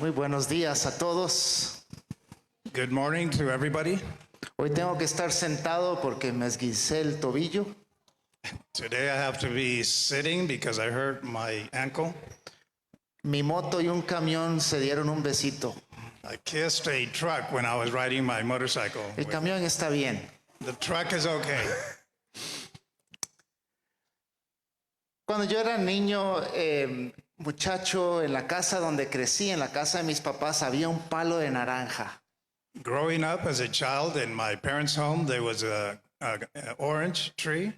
Muy buenos días a todos. Good morning to everybody. Hoy tengo que estar sentado porque me esguincé el tobillo. Today I have to be sitting because I hurt my ankle. Mi moto y un camión se dieron un besito. I kissed a truck when I was riding my motorcycle. El camión está bien. The truck is okay. Cuando yo era niño, muchacho, en la casa donde crecí, en la casa de mis papás, había un palo de naranja. Growing up as a child in my parents' home, there was a orange tree.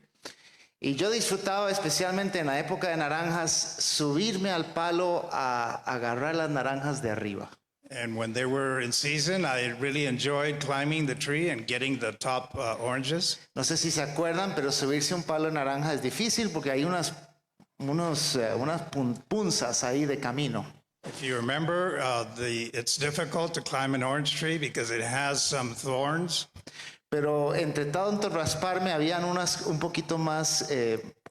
Y yo disfrutaba especialmente en la época de naranjas subirme al palo a agarrar las naranjas de arriba. And when they were in season, I really enjoyed climbing the tree and getting the top oranges. No sé si se acuerdan, pero subirse a un palo de naranja es difícil porque hay unas punzas ahí de camino. If you remember, it's difficult to climb an orange tree because it has some thorns. Pero entre tanto rasparme habían unas un poquito más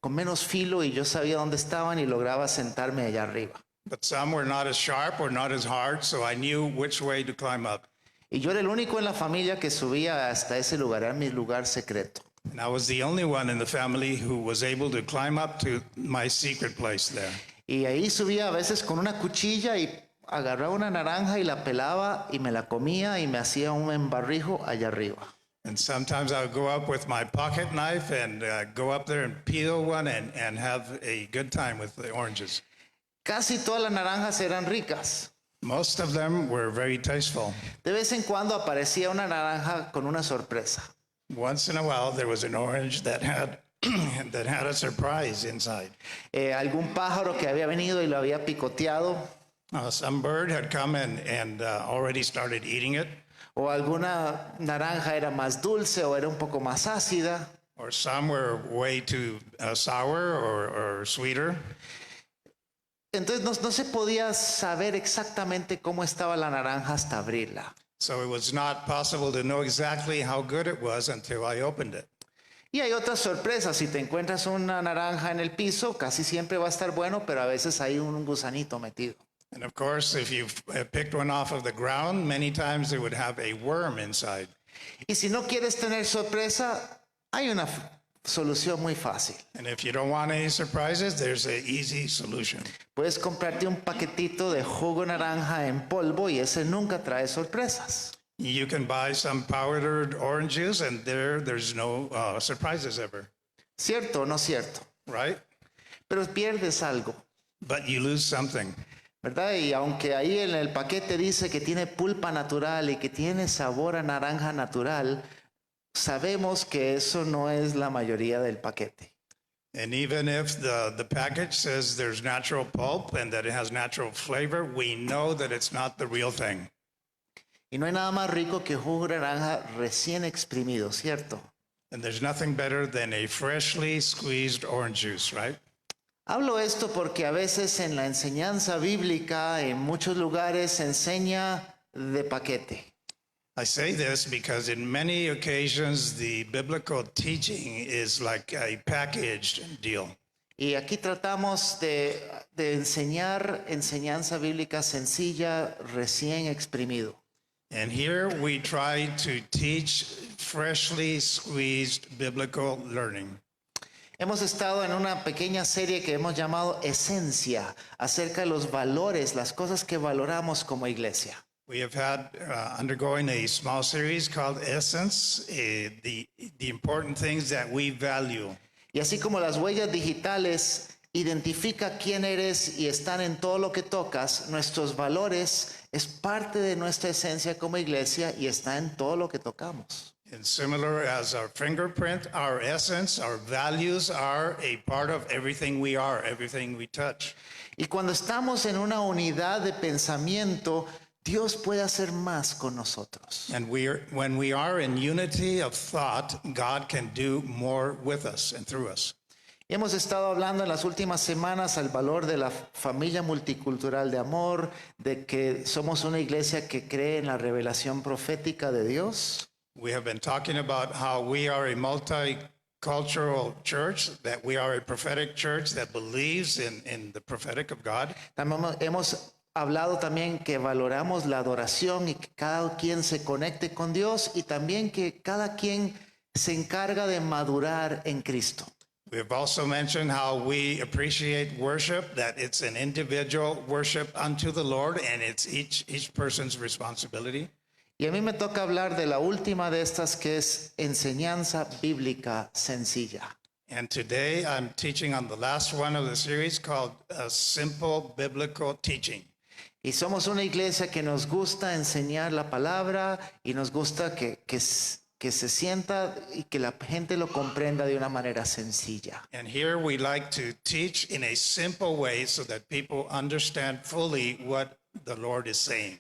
con menos filo y yo sabía dónde estaban y lograba sentarme allá arriba. But some were not as sharp or not as hard, so I knew which way to climb up. Y yo era el único en la familia que subía hasta ese lugar, era mi lugar secreto. And I was the only one in the family who was able to climb up to my secret place there. Y ahí subía a veces con una cuchilla y agarraba una naranja y la pelaba y me la comía y me hacía un embarrijo allá arriba. And sometimes I would go up with my pocket knife and go up there and peel one and have a good time with the oranges. Casi todas las naranjas eran ricas. Most of them were very tasteful. De vez en cuando aparecía una naranja con una sorpresa. Once in a while, there was an orange that had that had a surprise inside. Algún pájaro que había venido y lo había picoteado. Some bird had come and already started eating it. O alguna naranja era más dulce o era un poco más ácida. Or some were way too sour or sweeter. Entonces no se podía saber exactamente cómo estaba la naranja hasta abrirla. So it was not possible to know exactly how good it was until I opened it. Y hay otras sorpresas. Si te encuentras una naranja en el piso, casi siempre va a estar bueno, pero a veces hay un gusanito metido. And of course, if you picked one off of the ground, many times it would have a worm inside. Y si no quieres tener sorpresa, hay una solución muy fácil. And if you don't want any surprises, there's an easy solution. Puedes comprarte un paquetito de jugo naranja en polvo y ese nunca trae sorpresas. You can buy some powdered orange juice and there's no surprises ever. ¿Cierto o no cierto? Right? Pero pierdes algo, But you lose something. ¿verdad? Y aunque ahí en el paquete dice que tiene pulpa natural y que tiene sabor a naranja natural, sabemos que eso no es la mayoría del paquete. And even if the package says there's natural pulp and that it has natural flavor, we know that it's not the real thing. Y no hay nada más rico que jugo de naranja recién exprimido, ¿cierto? And there's nothing better than a freshly squeezed orange juice, right? Hablo esto porque a veces en la enseñanza bíblica en muchos lugares se enseña de paquete. I say this because in many occasions the biblical teaching is like a packaged deal. Y aquí tratamos de enseñar enseñanza bíblica sencilla, recién exprimido. And here we try to teach freshly squeezed biblical learning. Hemos estado en una pequeña serie que hemos llamado Esencia, acerca de los valores, las cosas que valoramos como iglesia. We have had undergoing a small series called Essence, the important things that we value. Y así como las huellas digitales identifica quién eres y están en todo lo que tocas, nuestros valores es parte de nuestra esencia como iglesia y está en todo lo que tocamos. And similar as our fingerprint, our essence, our values are a part of everything we are, everything we touch. Y cuando estamos en una unidad de pensamiento, Dios puede hacer más con nosotros. And when we are in unity of thought, God can do more with us and through us. Y hemos estado hablando en las últimas semanas al valor de la familia multicultural de amor, de que somos una iglesia que cree en la revelación profética de Dios. We have been talking about how we are a multicultural church, that we are a prophetic church that believes in the prophetic of God. También hemos hablado también que valoramos la adoración y que cada quien se conecte con Dios y también que cada quien se encarga de madurar en Cristo. We've also mentioned how we appreciate worship, that it's an individual worship unto the Lord, and it's each person's responsibility. Y a mí me toca hablar de la última de estas, que es enseñanza bíblica sencilla. And today I'm teaching on the last one of the series called Simple Biblical Teaching. Y somos una iglesia que nos gusta enseñar la palabra y nos gusta que se sienta y que la gente lo comprenda de una manera sencilla. And here we like to teach in a simple way so that people understand fully what the Lord is saying.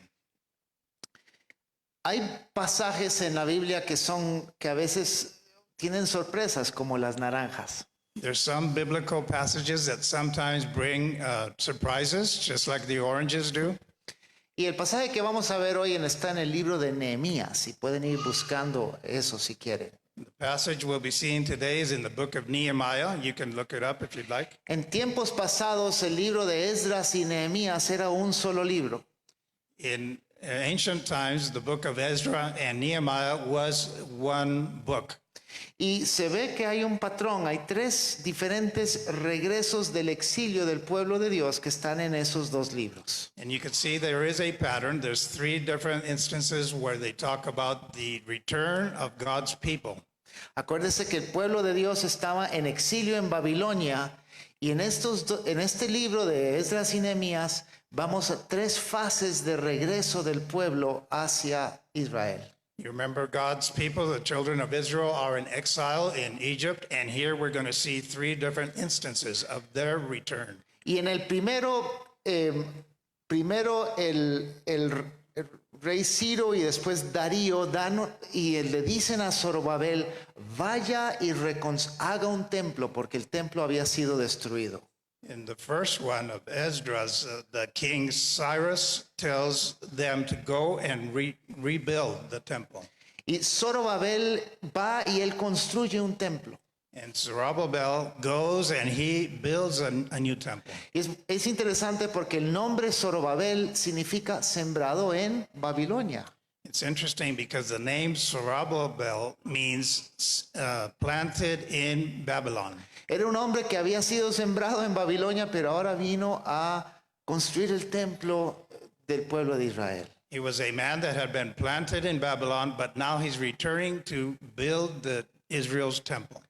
Hay pasajes en la Biblia que a veces tienen sorpresas, como las naranjas. There's some biblical passages that sometimes bring surprises, just like the oranges do. Y el pasaje que vamos a ver hoy está en el libro de Nehemías, y pueden ir buscando eso si quieren. The passage we'll be seeing today is in the book of Nehemiah. You can look it up if you'd like. En tiempos pasados, el libro de Esdras y Nehemías era un solo libro. In ancient times, the book of Ezra and Nehemiah was one book. Y se ve que hay un patrón, hay 3 diferentes regresos del exilio del pueblo de Dios que están en esos 2 libros. And you can see there is a pattern. There's 3 different instances where they talk about the return of God's people. Acuérdese que el pueblo de Dios estaba en exilio en Babilonia, y en este libro de Esdras y Nehemías vamos a 3 fases de regreso del pueblo hacia Israel. You remember God's people, the children of Israel, are in exile in Egypt, and here we're going to see 3 different instances of their return. Y en el primero el rey Ciro y después Darío le dicen a Zorobabel: vaya y haga un templo, porque el templo había sido destruido. In the first one of Esdras, the king Cyrus tells them to go and rebuild the temple. Y Zorobabel va y él construye un templo. And Zerubbabel goes and he builds a new temple. Y es interesante porque el nombre Zorobabel significa sembrado en Babilonia. It's interesting because the name Zerubbabel means planted in Babylon. Era un hombre que había sido sembrado en Babilonia, pero ahora vino a construir el templo del pueblo de Israel. He was a man that had been planted in Babylon, but now he's returning to build Israel's temple.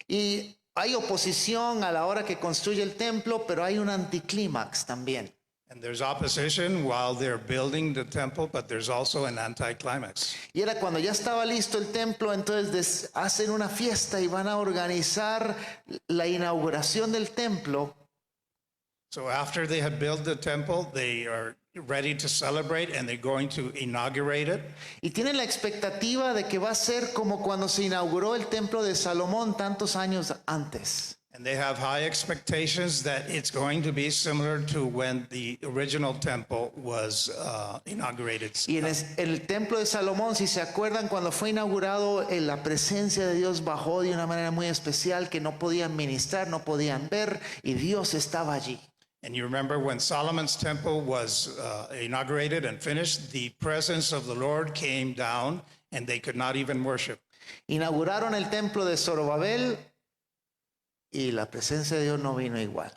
Y hay oposición a la hora que construye el templo, pero hay un anticlímax también. And there's opposition while they're building the temple, but there's also an anticlimax. Y era cuando ya estaba listo el templo, entonces hacen una fiesta y van a organizar la inauguración del templo. So after they had built the temple, they are ready to celebrate and they're going to inaugurate it. Y tienen la expectativa de que va a ser como cuando se inauguró el templo de Salomón tantos años antes. And they have high expectations that it's going to be similar to when the original temple was inaugurated. Y en el templo de Salomón, si se acuerdan, cuando fue inaugurado, la presencia de Dios bajó de una manera muy especial, que no podían ministrar, no podían ver, y Dios estaba allí. And you remember when Solomon's temple was inaugurated and finished, the presence of the Lord came down and they could not even worship. Inauguraron el templo de Zorobabel y la presencia de Dios no vino igual.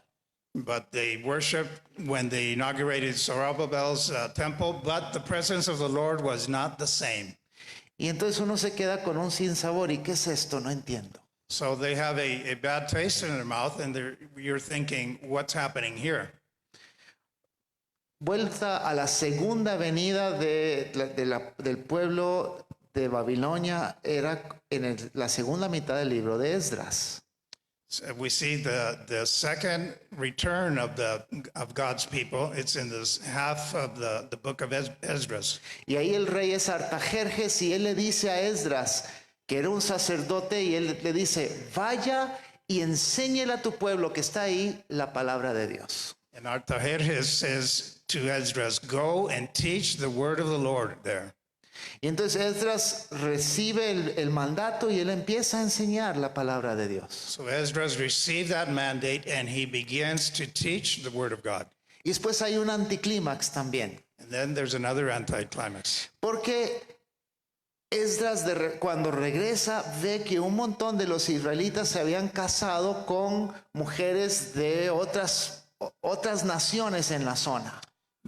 But they worshiped when they inaugurated Zerubbabel's temple, but the presence of the Lord was not the same. Y entonces uno se queda con un sinsabor. ¿Y qué es esto? No entiendo. So they have a bad taste in their mouth, and you're thinking, what's happening here? Vuelta a la segunda venida del pueblo de Babilonia era en la segunda mitad del libro de Esdras. So we see the second return of God's people. It's in this half of the book of Esdras. Y ahí el rey es Artajerjes, y él le dice a Esdras, que era un sacerdote, y él le dice: vaya y enséñele a tu pueblo que está ahí la palabra de Dios. And Artajerjes says to Esdras, go and teach the word of the Lord there. Y entonces Esdras recibe el mandato y él empieza a enseñar la palabra de Dios. So Esdras received that mandate and he begins to teach the word of God. Y después hay un anticlímax también. And then there's another anticlimax. Porque Esdras cuando regresa ve que un montón de los israelitas se habían casado con mujeres de otras naciones en la zona.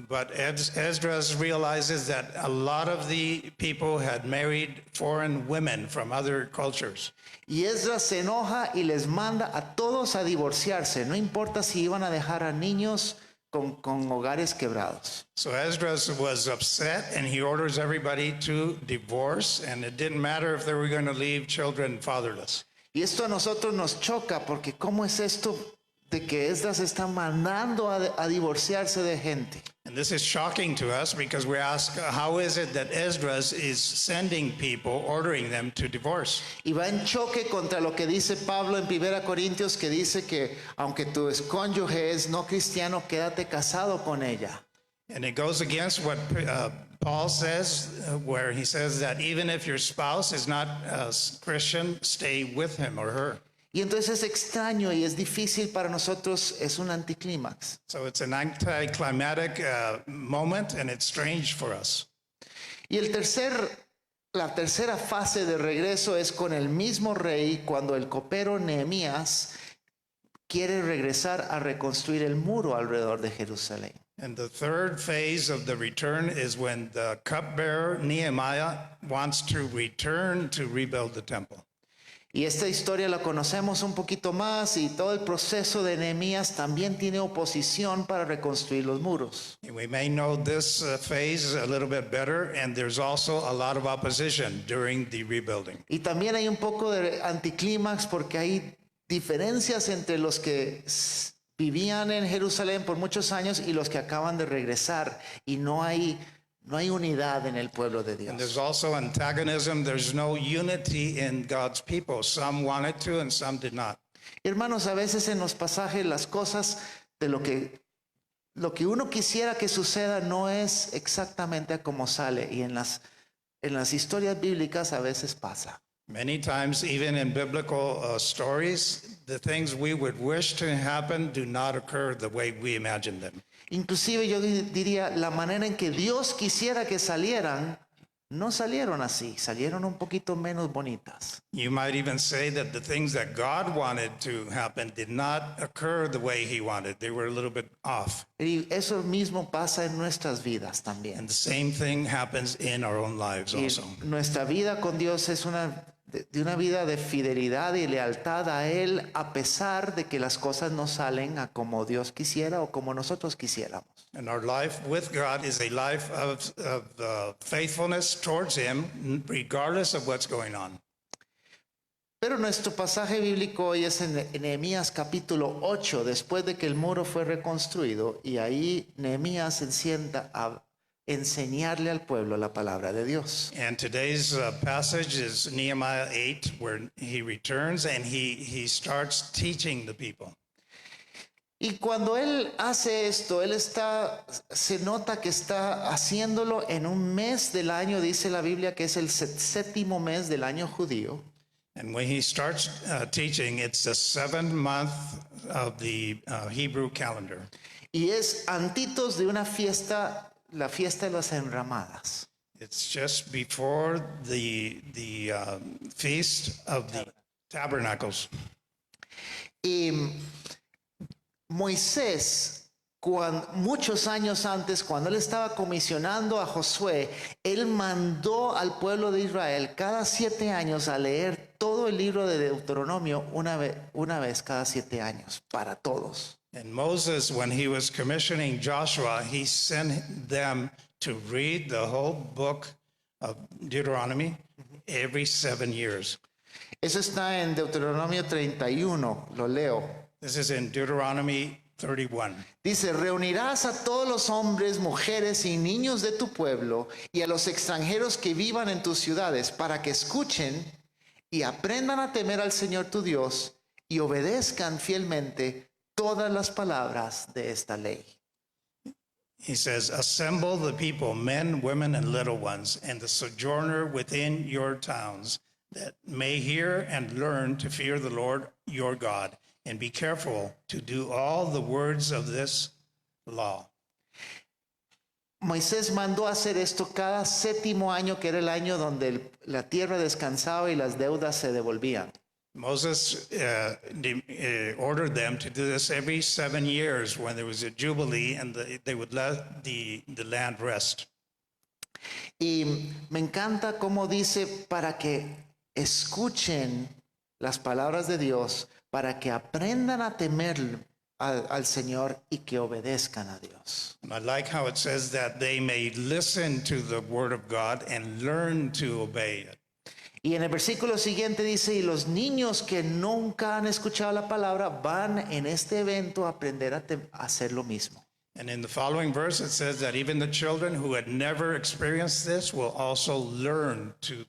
But Esdras realizes that a lot of the people had married foreign women from other cultures. Y Esdras se enoja y les manda a todos a divorciarse, no importa si iban a dejar a niños con hogares quebrados. So Esdras was upset and he orders everybody to divorce, and it didn't matter if they were going to leave children fatherless. Y esto a nosotros nos choca porque ¿cómo es esto de que Esdras está mandando a divorciarse de gente? And this is shocking to us because we ask, how is it that Esdras is sending people, ordering them to divorce? Y va en choque contra lo que dice Pablo en 1 Corintios, que dice que aunque tu cónyuge es no cristiano, quédate casado con ella. And it goes against what Paul says, where he says that even if your spouse is not a Christian, stay with him or her. Y entonces es extraño y es difícil para nosotros, es un anticlímax. So it's an anticlimactic moment, and it's strange for us. Y la tercera fase de regreso es con el mismo rey cuando el copero Nehemías quiere regresar a reconstruir el muro alrededor de Jerusalén. And the third phase of the return is when the cupbearer Nehemiah wants to return to rebuild the temple. Y esta historia la conocemos un poquito más y todo el proceso de Nehemías también tiene oposición para reconstruir los muros. And we may know this phase a little bit better, and there's also a lot of opposition during the rebuilding. Y también hay un poco de anticlímax porque hay diferencias entre los que vivían en Jerusalén por muchos años y los que acaban de regresar, y no hay unidad en el pueblo de And there's Dios. also antagonism. There's no unity in God's people. Some wanted to and some did not. Hermanos, a veces en los pasajes las cosas de lo que uno quisiera que suceda no es exactamente como sale, y en las historias bíblicas a veces pasa. Many times, even in biblical stories, the things we would wish to happen do not occur the way we imagine them. Inclusive yo diría, la manera en que Dios quisiera que salieran, no salieron así, salieron un poquito menos bonitas. You might even say that the things that God wanted to happen did not occur the way he wanted. They were a little bit off. Y eso mismo pasa en nuestras vidas también. And the same thing happens in our own lives Y also. nuestra vida con Dios es de una vida de fidelidad y lealtad a Él, a pesar de que las cosas no salen a como Dios quisiera o como nosotros quisiéramos. And our life with God is a life of faithfulness towards him, regardless of what's going on. Pero nuestro pasaje bíblico hoy es en Nehemías capítulo 8, después de que el muro fue reconstruido, y ahí Nehemías se sienta a enseñarle al pueblo la palabra de Dios. And today's passage is Nehemiah 8, where he returns and he starts teaching the people. Y cuando él hace esto, se nota que está haciéndolo en un mes del año, dice la Biblia que es el séptimo mes del año judío. And when he starts teaching, it's the 7th month of the Hebrew calendar. Y es antitos de una fiesta, la fiesta de las enramadas. It's just before the feast of the tabernacles. Y Moisés, muchos años antes, cuando él estaba comisionando a Josué, él mandó al pueblo de Israel cada 7 años a leer todo el libro de Deuteronomio una vez cada 7 años, para todos. And Moses, when he was commissioning Joshua, he sent them to read the whole book of Deuteronomy every 7 years. Eso está en Deuteronomio 31, lo leo. This is in Deuteronomy 31. Dice, reunirás a todos los hombres, mujeres y niños de tu pueblo y a los extranjeros que vivan en tus ciudades para que escuchen y aprendan a temer al Señor tu Dios y obedezcan fielmente todas las palabras de esta ley. He says, assemble the people, men, women, and little ones, and the sojourner within your towns, that may hear and learn to fear the Lord your God, and be careful to do all the words of this law. Moisés mandó hacer esto cada 7º año, que era el año donde la tierra descansaba y las deudas se devolvían. Moses ordered them to do this every 7 years when there was a jubilee, and they would let the land rest. Y me encanta cómo dice, para que escuchen las palabras de Dios, para que aprendan a temer al Señor y que obedezcan a Dios. And I like how it says that they may listen to the word of God and learn to obey it. Y en el versículo siguiente dice, y los niños que nunca han escuchado la palabra van en este evento a aprender a hacer lo mismo. And in the following verse, it says that even the children who had never experienced this will also learn to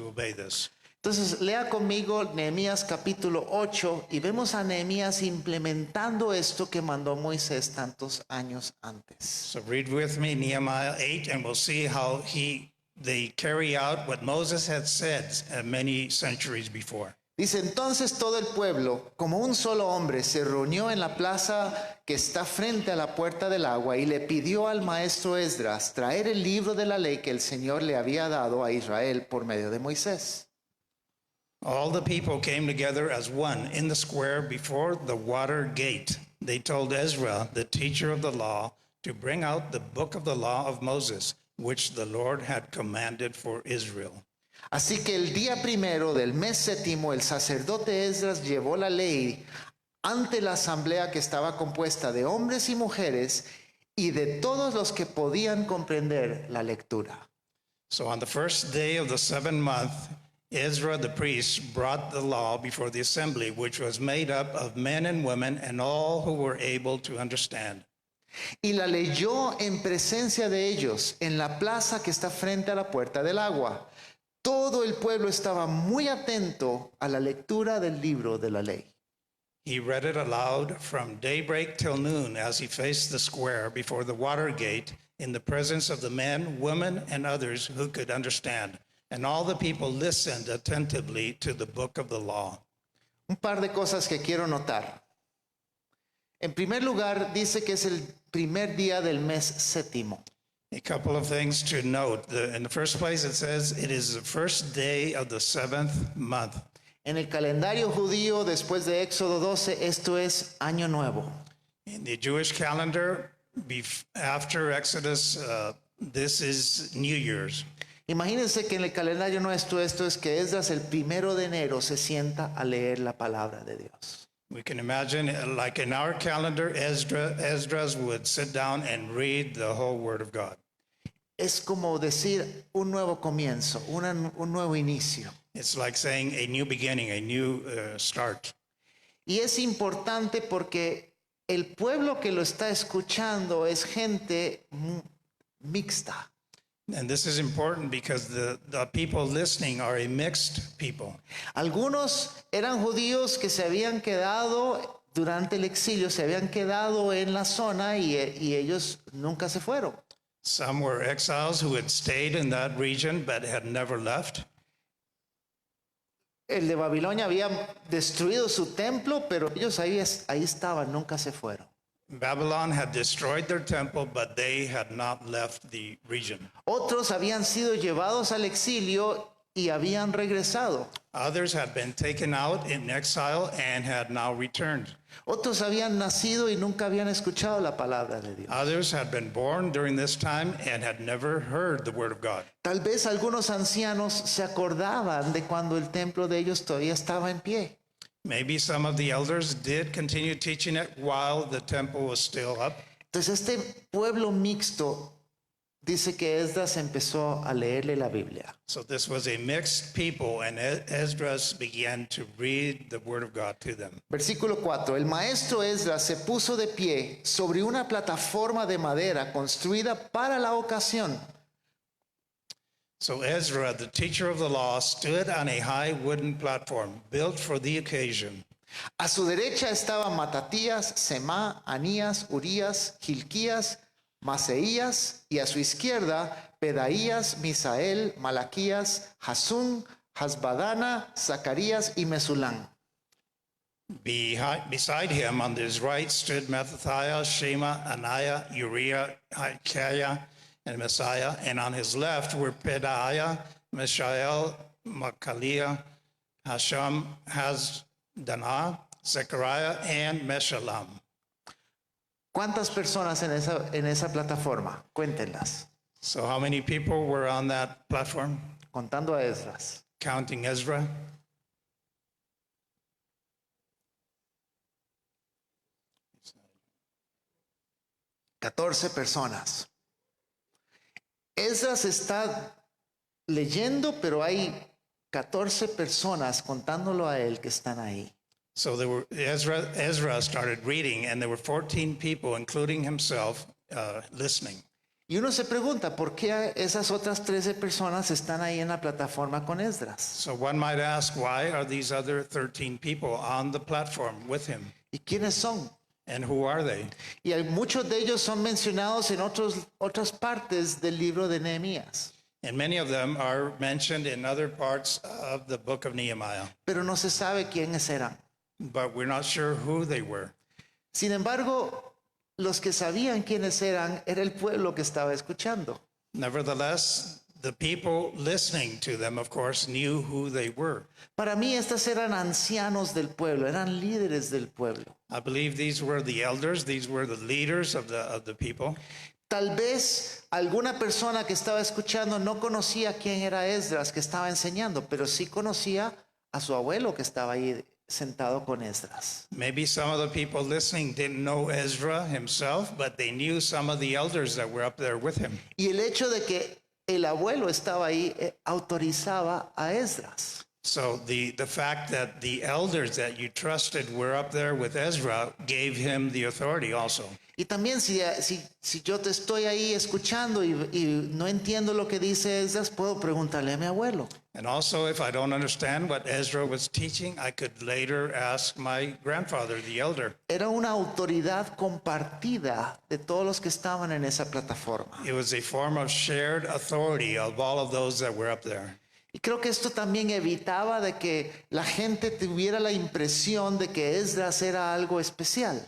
obey this. Entonces, lea conmigo Nehemías capítulo 8 y vemos a Nehemías implementando esto que mandó Moisés tantos años antes. So read with me Nehemiah 8, and we'll see how they carry out what Moses had said many centuries before. Dice, entonces todo el pueblo, como un solo hombre, se reunió en la plaza que está frente a la puerta del agua y le pidió al maestro Esdras traer el libro de la ley que el Señor le había dado a Israel por medio de Moisés. All the people came together as one in the square before the water gate. They told Ezra, the teacher of the law, to bring out the book of the law of Moses, which the Lord had commanded for Israel. Así que el día primero del mes 7º, el sacerdote Esdras llevó la ley ante la asamblea que estaba compuesta de hombres y mujeres y de todos los que podían comprender la lectura. So on the first day of the 7th month, Ezra the priest brought the law before the assembly, which was made up of men and women and all who were able to understand. Y la leyó en presencia de ellos en la plaza que está frente a la puerta del agua. Todo el pueblo estaba muy atento a la lectura del libro de la ley. He read it aloud from daybreak till noon as he faced the square before the water gate in the presence of the men, women, and others who could understand. And all the people listened attentively to the book of the law. Un par de cosas que quiero notar. En primer lugar, dice que es el primer día del mes 7º. A couple of things to note. In the first place, it says it is the first day of the 7th month. En el calendario judío, después de Éxodo 12, esto es Año Nuevo. In the Jewish calendar, after Exodus, this is New Year's. Imagínense que en el calendario nuestro esto es que Esdras el 1 de enero se sienta a leer la palabra de Dios. We can imagine, like in our calendar, Esdras would sit down and read the whole Word of God. Es como decir un nuevo comienzo, un nuevo inicio. It's like saying a new beginning, a new start. Y es importante porque el pueblo que lo está escuchando es gente mixta. And this is important because the people listening are a mixed people. Algunos eran judíos que se habían quedado durante el exilio, se habían quedado en la zona y ellos nunca se fueron. Some were exiles who had stayed in that region but had never left. El de Babilonia había destruido su templo, pero ellos ahí estaban, nunca se fueron. Babylon had destroyed their temple, but they had not left the region. Otros habían sido llevados al exilio y habían regresado. Others had been taken out in exile and had now returned. Otros habían nacido y nunca habían escuchado la palabra de Dios. Others had been born during this time and had never heard the word of God. Tal vez algunos ancianos se acordaban de cuando el templo de ellos todavía estaba en pie. Maybe some of the elders did continue teaching it while the temple was still up. Entonces este pueblo mixto dice que Esdras empezó a leerle la Biblia. So this was a mixed people, and Esdras began to read the word of God to them. Versículo 4. El maestro Esdras se puso de pie sobre una plataforma de madera construida para la ocasión. So Ezra, the teacher of the law, stood on a high wooden platform built for the occasion. A su derecha estaban Matatías, Semá, Anías, Urías, Gilquías, Maseías, y a su izquierda Pedaías, Misael, Malaquías, Hasún, Hasbadana, Zacarías y Mesulán. Beside him on his right stood Mattathiah, Shema, Ananiah, Uriah, Hilkiah, and Messiah. And on his left were Pedaiah, Mishael, Machaliah, Hasham, Hazdanah, Zechariah, and Meshullam. ¿Cuántas personas en esa plataforma? Cuéntenlas, So how many people were on that platform? contando a Esdras. Counting Ezra? 14 personas. Esdras está leyendo, pero hay 14 personas contándolo a él que están ahí. So Ezra started reading, and there were 14 people, including himself, listening. Y uno se pregunta, ¿por qué esas otras 13 personas están ahí en la plataforma con Esdras? So one might ask, why are these other 13 people on the platform with him? ¿Y quiénes son? And who are they? Y muchos de ellos son mencionados en otras partes del libro de Nehemías. And many of them are mentioned in other parts of the book of Nehemiah, Pero no se sabe quiénes eran. but we're not sure who they were. Sin embargo, los que sabían quiénes eran era el pueblo que estaba escuchando. Nevertheless, the people listening to them, of course, knew who they were. Para mí, estos eran ancianos del pueblo, eran líderes del pueblo. I believe these were the elders, these were the leaders of the people. Tal vez alguna persona que estaba escuchando no conocía quién era Esdras que estaba enseñando, pero sí conocía a su abuelo que estaba ahí sentado con Esdras. Maybe some of the people listening didn't know Ezra himself, but they knew some of the elders that were up there with him. Y el hecho de que el abuelo estaba ahí autorizaba a Esdras. So the fact that the elders that you trusted were up there with Ezra gave him the authority also. Y también si yo te estoy ahí escuchando y no entiendo lo que dice Esdras, puedo preguntarle a mi abuelo. And also, if I don't understand what Ezra was teaching, I could later ask my grandfather, the elder. Era una autoridad compartida de todos los que estaban en esa plataforma. It was a form of shared authority of all of those that were up there. Y creo que esto también evitaba de que la gente tuviera la impresión de que Esdras era algo especial.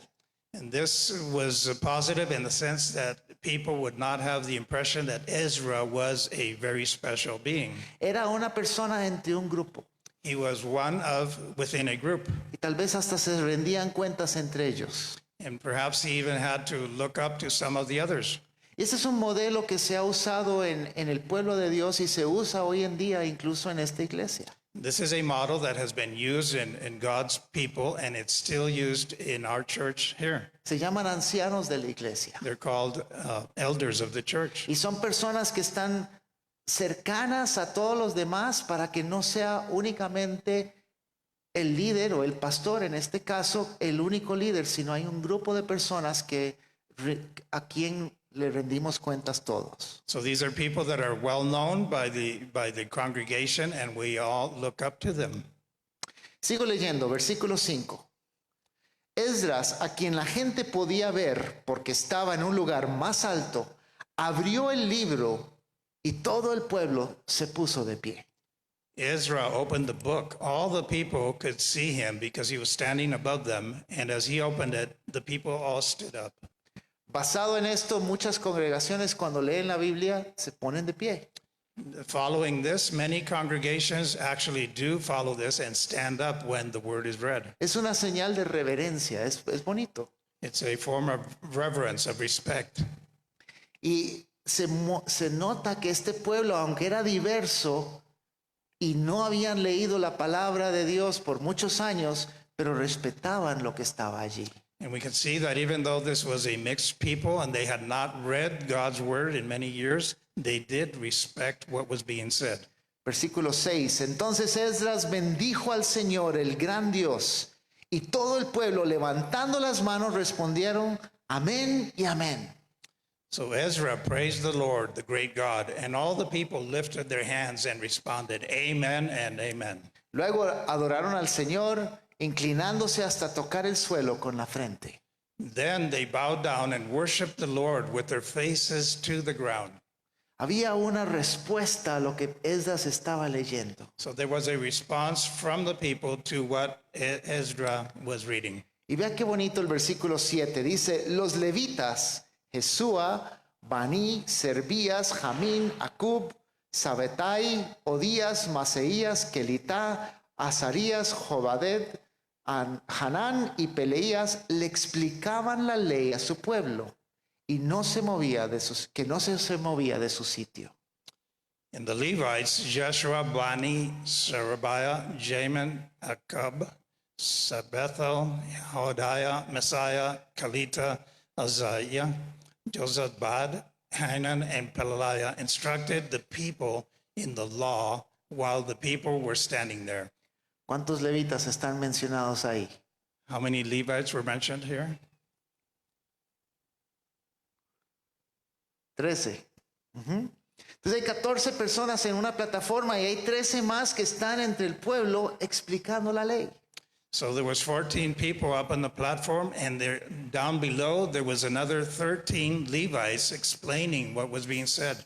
And this was positive in the sense that people would not have the impression that Ezra was a very special being. Era una persona entre un grupo. He was one of within a group. Y tal vez hasta se rendían cuentas entre ellos. And perhaps he even had to look up to some of the others. Y ese es un modelo que se ha usado en el pueblo de Dios y se usa hoy en día incluso en esta iglesia. This is a model that has been used in God's people, and it's still used in our church here. Se llaman ancianos de la iglesia. They're called elders of the church. Y son personas que están cercanas a todos los demás para que no sea únicamente el líder o el pastor, en este caso, el único líder, sino hay un grupo de personas a quien le rendimos cuentas todos. So these are people that are well known by the congregation, and we all look up to them. Sigo leyendo, versículo 5. Esdras, a quien la gente podía ver porque estaba en un lugar más alto, abrió el libro y todo el pueblo se puso de pie. Ezra opened the book. All the people could see him because he was standing above them, and as he opened it, the people all stood up. Basado en esto, muchas congregaciones cuando leen la Biblia se ponen de pie. Following this, many congregations actually do follow this and stand up when the word is read. Es una señal de reverencia, es bonito. It's a form of reverence, of respect. Y se nota que este pueblo, aunque era diverso y no habían leído la palabra de Dios por muchos años, pero respetaban lo que estaba allí. And we can see that even though this was a mixed people and they had not read God's word in many years, they did respect what was being said. Versículo 6. Entonces Esdras bendijo al Señor, el gran Dios, y todo el pueblo, levantando las manos, respondieron, amén y amén. So Ezra praised the Lord, the great God, and all the people lifted their hands and responded, amen and amen. Luego adoraron al Señor, inclinándose hasta tocar el suelo con la frente. Then they bowed down and worshiped the Lord with their faces to the ground. Había una respuesta a lo que Esdras estaba leyendo. So there was a response from the people to what Ezra was reading. Y vea qué bonito el versículo 7. Dice, los levitas, Jesúa, Baní, Servías, Jamín, Acub, Sabetai, Odías, Maseías, Kelitá, Azarías, Jobaded, Hanán y Peleías le explicaban la ley a su pueblo y no se movía que no se movía de su sitio. And the Levites, Jeshua, Bani, Sherebiah, Jamin, Akub, Sabethel, Hodiah, Messiah, Kalita, Azariah, Jozabad, Hanan, and Pelaliah instructed the people in the law while the people were standing there. ¿Cuántos levitas están mencionados ahí? How many Levites were mentioned here? 13. Ujú. Entonces hay 14 personas en una plataforma y hay 13 más que están entre el pueblo explicando la ley. So there was 14 people up on the platform, and there down below there was another 13 Levites explaining what was being said.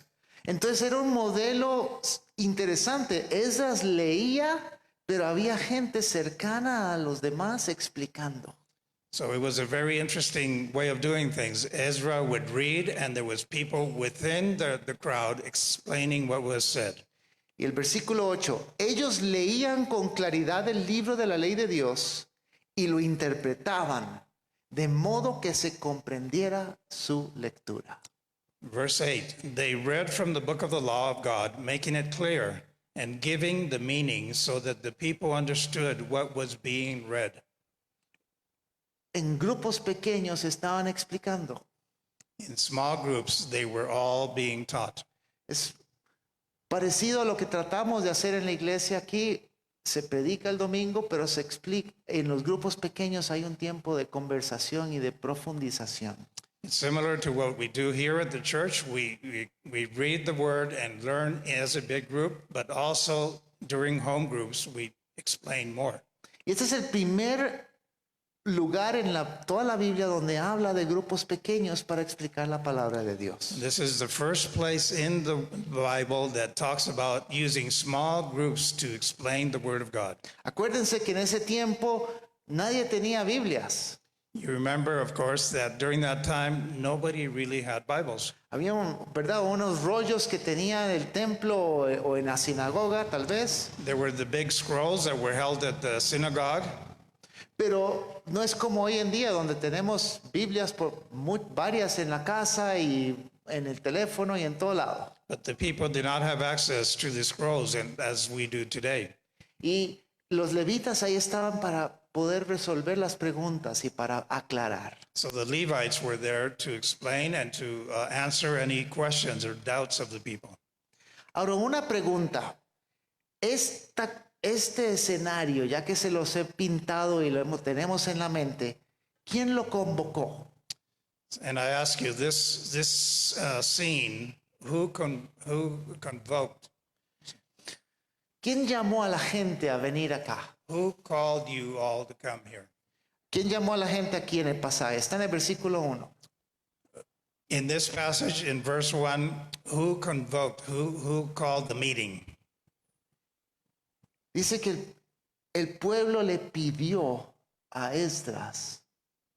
Entonces era un modelo interesante. Esdras leía, pero había gente cercana a los demás explicando. So it was a very interesting way of doing things. Ezra would read, and there was people within the crowd explaining what was said. Y el versículo 8, ellos leían con claridad el libro de la ley de Dios y lo interpretaban de modo que se comprendiera su lectura. Verse 8, they read from the book of the law of God, making it clear and giving the meaning so that the people understood what was being read. En grupos pequeños estaban explicando. In small groups, they were all being taught. Es parecido a lo que tratamos de hacer en la iglesia aquí. Se predica el domingo, pero se explica. En los grupos pequeños hay un tiempo de conversación y de profundización. It's similar to what we do here at the church. We read the word and learn as a big group, but also during home groups, we explain more. Y este es el primer lugar en toda la Biblia donde habla de grupos pequeños para explicar la palabra de Dios. This is the first place in the Bible that talks about using small groups to explain the Word of God. Acuérdense que en ese tiempo nadie tenía Biblias. You remember, of course, that during that time, nobody really had Bibles. Había, ¿verdad?, unos rollos que tenía en el templo o en la sinagoga, tal vez. There were the big scrolls that were held at the synagogue. Pero no es como hoy en día donde tenemos Biblias varias en la casa y en el teléfono y en todo lado. But the people did not have access to the scrolls as we do today. Y los levitas ahí estaban para poder resolver las preguntas y para aclarar. So the Levites were there to explain and to answer any questions or doubts of the people. Ahora, una pregunta. Este escenario, ya que se los he pintado y tenemos en la mente, ¿quién lo convocó? And I ask you, this scene, who convoked? ¿Quién llamó a la gente a venir acá? Who called you all to come here? ¿Quién llamó a la gente aquí en el pasaje? Está en el versículo 1. In this passage, in verse 1, who convoked? Who called the meeting? Dice que el pueblo le pidió a Esdras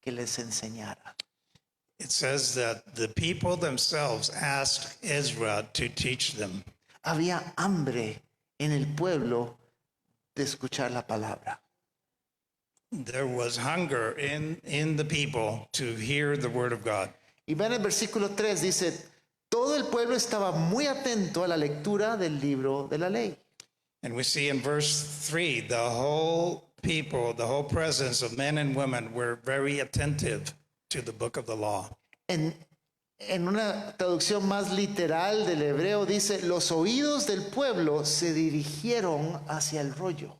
que les enseñara. It says that the people themselves asked Ezra to teach them. Había hambre en el pueblo de escuchar la palabra. There was hunger in the people to hear the word of God. Y ven el versículo 3, dice, todo el pueblo estaba muy atento a la lectura del libro de la ley. And we see in verse 3, the whole people, the whole presence of men and women were very attentive to the book of the law. En una traducción más literal del hebreo dice, los oídos del pueblo se dirigieron hacia el rollo.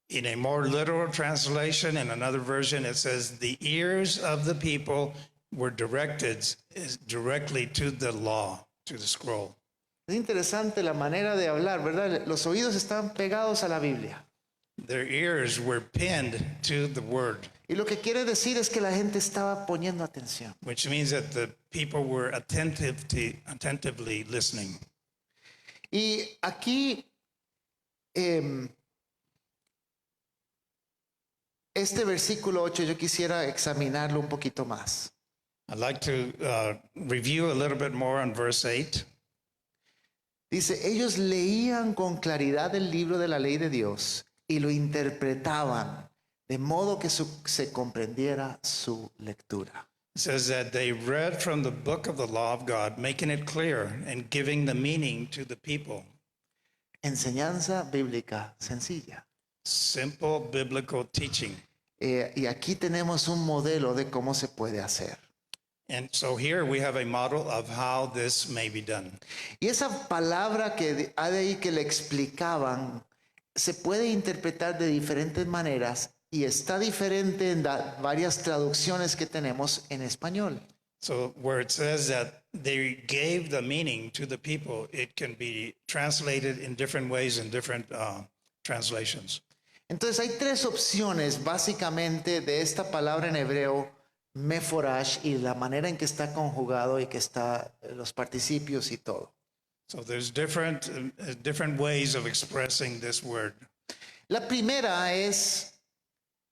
In a more literal translation, in another version, it says, the ears of the people were directed directly to the law, to the scroll. Es interesante la manera de hablar, ¿verdad? Los oídos están pegados a la Biblia. Their ears were pinned to the word. Y lo que quiere decir es que la gente estaba poniendo atención. which means that the people were attentively listening. Y aquí, este versículo 8 yo quisiera examinarlo un poquito más. I'd like to review a little bit more on verse 8. Dice, ellos leían con claridad el libro de la ley de Dios y lo interpretaban de modo que se comprendiera su lectura. It says that they read from the book of the law of God, making it clear and giving the meaning to the people. Enseñanza bíblica sencilla. Simple biblical teaching. Y aquí tenemos un modelo de cómo se puede hacer. And so here we have a model of how this may be done. Y esa palabra que hay de ahí que le explicaban se puede interpretar de diferentes maneras y está diferente en varias traducciones que tenemos en español. So where it says that they gave the meaning to the people, it can be translated in different ways in different translations. Entonces hay tres opciones básicamente de esta palabra en hebreo, meforash, y la manera en que está conjugado y que está los participios y todo. So there's different ways of expressing this word. La primera es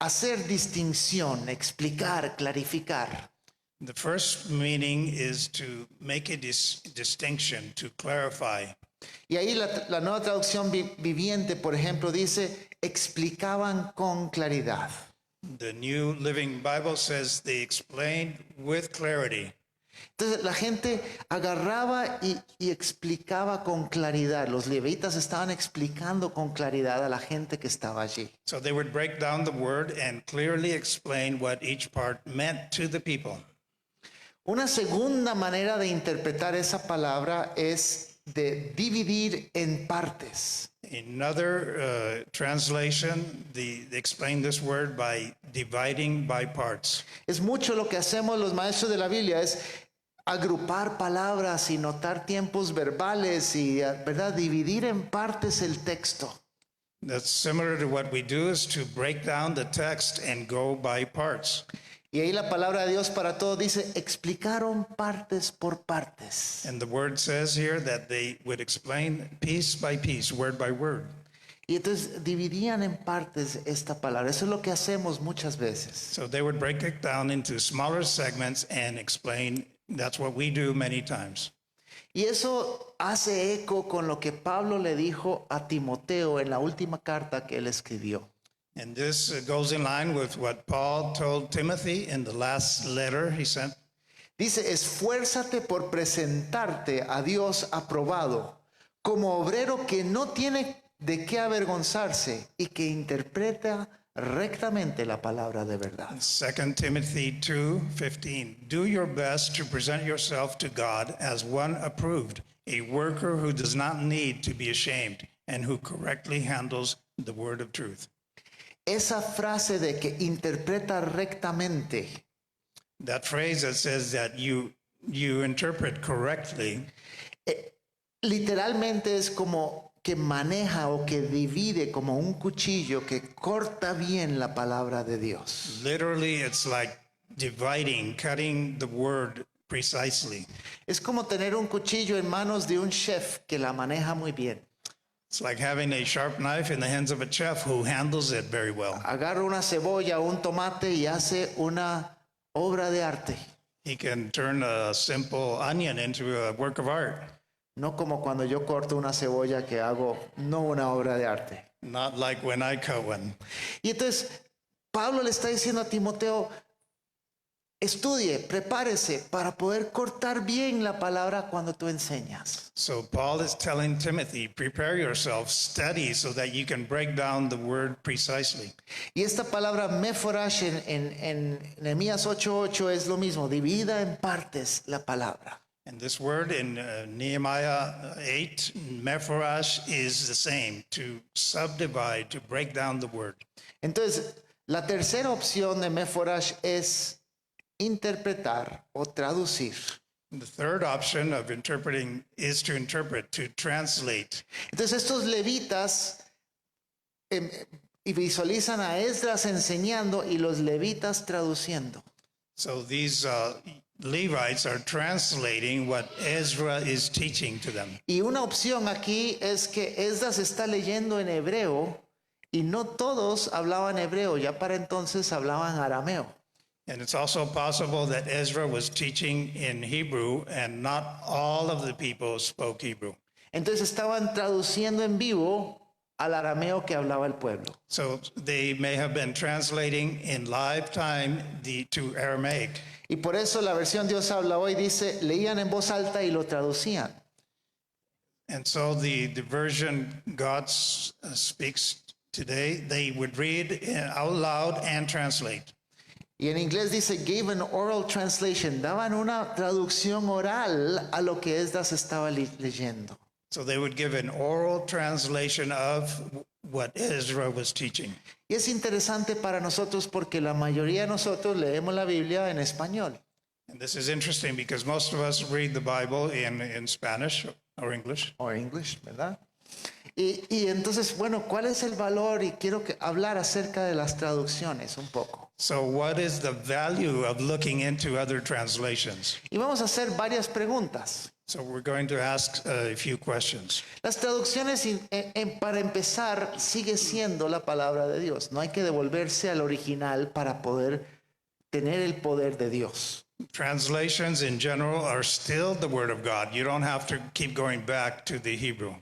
hacer distinción, explicar, clarificar. The first meaning is to make a distinction, to clarify. Y ahí la nueva traducción viviente, por ejemplo, dice, explicaban con claridad. The New Living Bible says they explained with clarity. Entonces la gente agarraba y explicaba con claridad. Los levitas estaban explicando con claridad a la gente que estaba allí. So they would break down the word and clearly explain what each part meant to the people. Una segunda manera de interpretar esa palabra es de dividir en partes. Another translation, they explain this word by dividing by parts. Es mucho lo que hacemos los maestros de la Biblia, es agrupar palabras y notar tiempos verbales y, ¿verdad?, dividir en partes el texto. That's similar to what we do, is to break down the text and go by parts. Y ahí la palabra de Dios para todos dice, explicaron partes por partes. And the word says here that they would explain piece by piece, word by word. Y entonces dividían en partes esta palabra. Eso es lo que hacemos muchas veces. So they would break it down into smaller segments and explain. That's what we do many times. Y eso hace eco con lo que Pablo le dijo a Timoteo en la última carta que él escribió. And this goes in line with what Paul told Timothy in the last letter he sent. Dice, esfuérzate por presentarte a Dios aprobado, como obrero que no tiene de qué avergonzarse y que interpreta rectamente la palabra de verdad. 2 Timothy 2:15. Do your best to present yourself to God as one approved, a worker who does not need to be ashamed and who correctly handles the word of truth. Esa frase de que interpreta rectamente, That phrase that says that you interpret correctly, literalmente es como que maneja o que divide como un cuchillo que corta bien la palabra de Dios. literally it's like dividing, cutting the word precisely. Es como tener un cuchillo en manos de un chef que la maneja muy bien. It's like having a sharp knife in the hands of a chef who handles it very well. Agarra una cebolla o un tomate y hace una obra de arte. He can turn a simple onion into a work of art, No como cuando yo corto una cebolla que hago no una obra de arte. not like when I cut one. Y entonces Pablo le está diciendo a Timoteo, estudie, prepárese para poder cortar bien la palabra cuando tú enseñas. So Paul is telling Timothy, prepare yourself, study so that you can break down the word precisely. Y esta palabra meforash en Nehemías 8:8 es lo mismo, divida en partes la palabra. And this word in Nehemiah 8, Mephorash, is the same, to subdivide, to break down the word. Entonces, la tercera opción de meforash es interpretar o traducir. The third option of interpreting is to interpret, to translate. Entonces, estos levitas y visualizan a Esdras enseñando y los levitas traduciendo. So these Levites are translating what Ezra is teaching to them. Y una opción aquí es que Esdras está leyendo en hebreo y no todos hablaban hebreo, ya para entonces hablaban arameo. And it's also possible that Ezra was teaching in Hebrew and not all of the people spoke Hebrew. Entonces estaban traduciendo en vivo al arameo que hablaba el pueblo. So they may have been translating in live time to Aramaic. Y por eso la versión Dios habla hoy dice, leían en voz alta y lo traducían. And so the version God speaks today, they would read out loud and translate. Y en inglés dice, gave an oral translation. Daban una traducción oral a lo que Esdras estaba leyendo. So they would give an oral translation of what Ezra was teaching. Y es interesante para nosotros porque la mayoría de nosotros leemos la Biblia en español. And this is interesting because most of us read the Bible in Spanish or English. O English, ¿verdad? Y entonces, bueno, ¿cuál es el valor? Y quiero hablar acerca de las traducciones un poco. So what is the value of looking into other translations? Y vamos a hacer varias preguntas. So we're going to ask a few questions. Las traducciones, para empezar, sigue siendo la palabra de Dios. No hay que devolverse al original para poder tener el poder de Dios. Translations in general are still the Word of God. You don't have to keep going back to the Hebrew.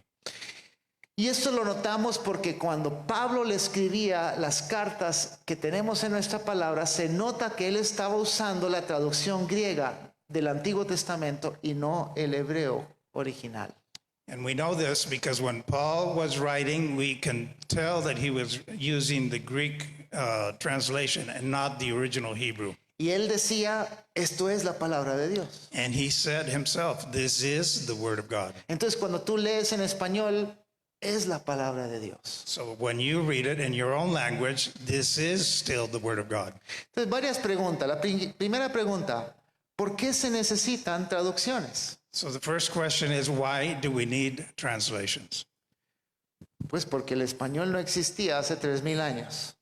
Y esto lo notamos porque cuando Pablo le escribía las cartas que tenemos en nuestra palabra, se nota que él estaba usando la traducción griega del Antiguo Testamento y no el hebreo original. And we know this because when Paul was writing, we can tell that he was using the Greek translation and not the original Hebrew. Y él decía, esto es la palabra de Dios. And he said himself, this is the Word of God. Entonces cuando tú lees en español, es la palabra de Dios. So when you read it in your own language, this is still the Word of God. Entonces varias preguntas. La primera pregunta, ¿por qué se necesitan traducciones? So the first question is, why do we need translations? Pues porque el español no existía hace 3,000 años.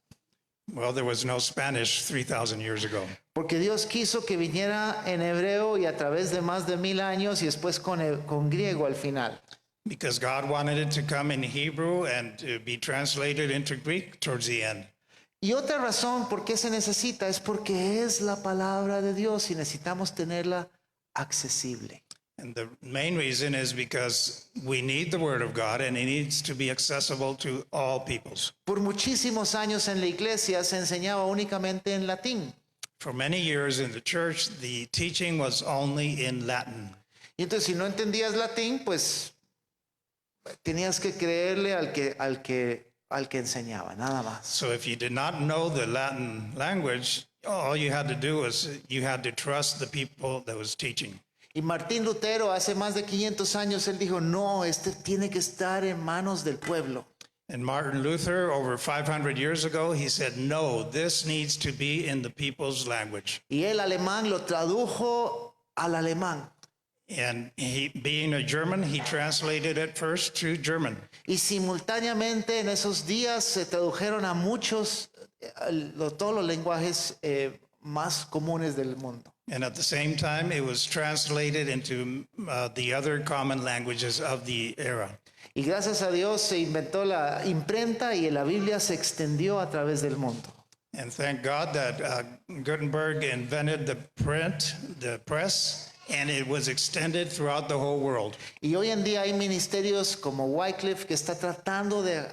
Well, there was no Spanish 3,000 years ago. Porque Dios quiso que viniera en hebreo y a través de más de 1,000 años y después con griego al final. Because God wanted it to come in Hebrew and to be translated into Greek towards the end. Y otra razón por qué se necesita es porque es la palabra de Dios y necesitamos tenerla accesible. And the main reason is because we need the Word of God and it needs to be accessible to all peoples. Por muchísimos años en la iglesia se enseñaba únicamente en latín. For many years in the church, the teaching was only in Latin. Y entonces si no entendías latín, pues tenías que creerle al que enseñaba, nada más. So if you did not know the Latin language, all you had to do was you had to trust the people that was teaching. Y Martín Lutero hace más de 500 años, él dijo, no, este tiene que estar en manos del pueblo. And Martin Luther, over 500 years ago, he said, no, this needs to be in the people's language. Y el alemán lo tradujo al alemán. And he, being a German, he translated it first to German. Y simultáneamente en esos días se tradujeron a muchos, todos los lenguajes más comunes del mundo. And at the same time, it was translated into the other common languages of the era. Y gracias a Dios se inventó la imprenta y la Biblia se extendió a través del mundo. And thank God that Gutenberg invented the print, the press, and it was extended throughout the whole world. Y hoy en día hay ministerios como Wycliffe que está tratando de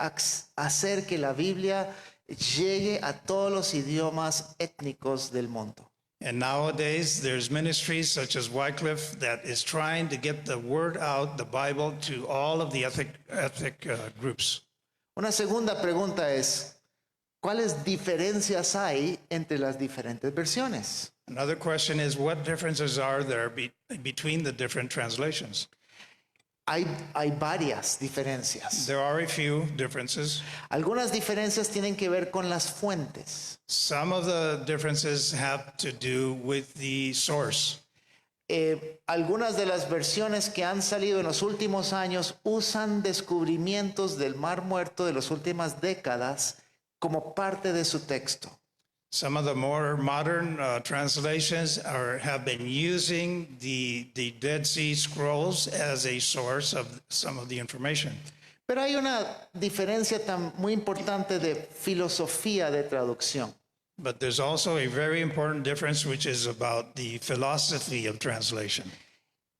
hacer que la Biblia llegue a todos los idiomas étnicos del mundo. And nowadays, there's ministries such as Wycliffe that is trying to get the word out, the Bible, to all of the ethnic groups. Una segunda pregunta es, ¿cuáles diferencias hay entre las diferentes versiones? Another question is, what differences are there between the different translations? Hay varias diferencias. There are a few differences. Algunas diferencias tienen que ver con las fuentes. Some of the differences have to do with the source. Algunas de las versiones que han salido en los últimos años usan descubrimientos del Mar Muerto de las últimas décadas como parte de su texto. Some of the more modern translations have been using the Dead Sea Scrolls as a source of some of the information. Pero hay una diferencia muy importante de filosofía de traducción. But there's also a very important difference, which is about the philosophy of translation.